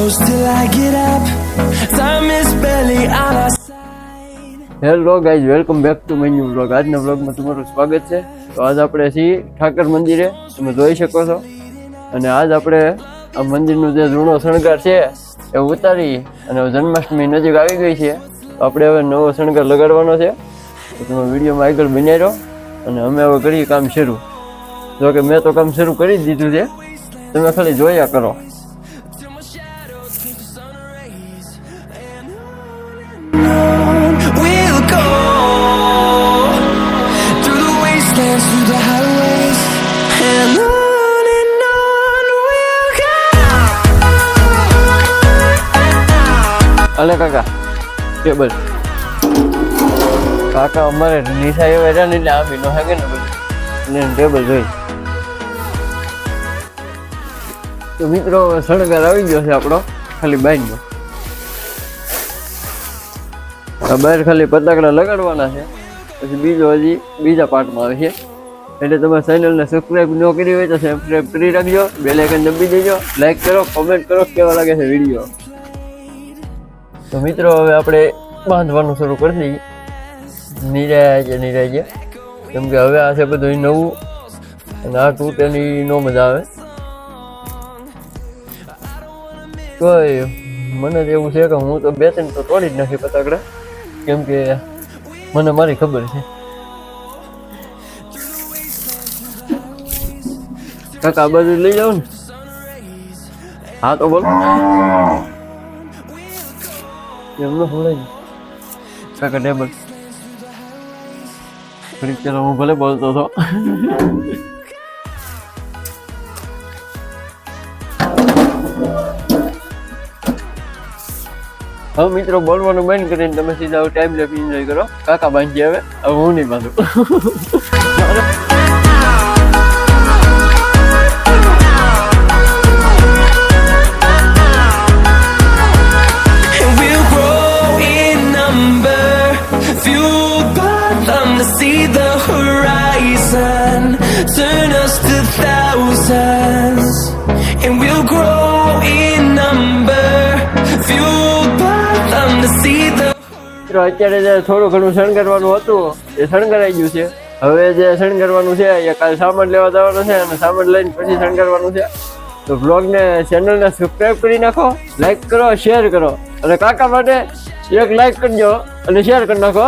close till I get up. Time is barely on our side. Hello guys, welcome back to my new vlog. આજના વ્લોગમાં તમારું સ્વાગત છે. તો આજ આપણે છીએ ઠાકર મંદિરે, તમે જોઈ શકો છો. અને આજ આપણે આ મંદિરનો જે જૂનો શણગાર છે એ ઉતારી અને જન્માષ્ટમી નજીક આવી ગઈ છે. તો આપણે હવે નવો શણગાર લગાડવાનો છે. તો તમે વિડીયોમાં આગળ બન્યા રહો અને અમે હવે કરીએ કામ શરૂ. જો કે મેં તો કામ શરૂ કરી જ દીધું છે, તમે ખાલી જોયા કરો. We'll go through the wastelands, through the highways, and on we'll go. અલે કાકા ટેબલ કાકા અમારે નિશા એવા રહ્યા ને એટલે આ બી નો હાગે ને બધું એટલે ટેબલ જોઈ. તો મિત્રો શણગાર આવી ગયો છે આપણો, ખાલી બાઈનો. આ બહાર ખાલી પતાકડા લગાડવાના છે, પછી બીજા પાર્ટમાં આવે છે. એટલે તમે ચેનલને સબસ્ક્રાઈબ ન કરી હોય તો સબસ્ક્રાઈબ કરી રાખજો, બેલ આઇકન દબાવી દેજો, લાઈક કરો, કોમેન્ટ કરો કેવા લાગે છે વિડીયો. તો મિત્રો હવે આપણે બાંધવાનું શરૂ કરી દઈએ. નિરાય કેમ કે હવે આ છે બધું નવું અને આ તૂટેની નો મજા આવે. કોઈ મને તો એવું છે કે હું તો 2-3 તો તોડી જ નાખી પતાકડા, કેમ કે મને મારી ખબર છે. કાકા આ બાજુ લઈ જાઓ ને. હા તો બોલો એમનો બોલાય કાકા ટેબલ ફરી ચાલો, હું ભલે બોલતો હતો. હવે મિત્રો બોલવાનું બંધ કરીને તમે સીધા ટાઈમ લેપ એન્જોય કરો. કાકા બાંધીએ હવે હું નહીં બાંધું. We'll grow in number, fueled by them to see the horizon, turn us to thousands. And we'll grow in number, fueled by them to see the. અત્યારે જે થોડું ઘણું શણગારવાનું હતું એ શણગારાઈ ગયું છે. હવે જે શણગારવાનું છે એ કાલે સામાન લેવા જવાનું છે અને સામાન લઈને પછી શણગારવાનું છે. તો બ્લોગને ચેનલને સબસ્ક્રાઈબ કરી નાખો, લાઈક કરો, શેર કરો અને કાકા માટે એક લાઈક કરજો અને શેર કરી નાખો.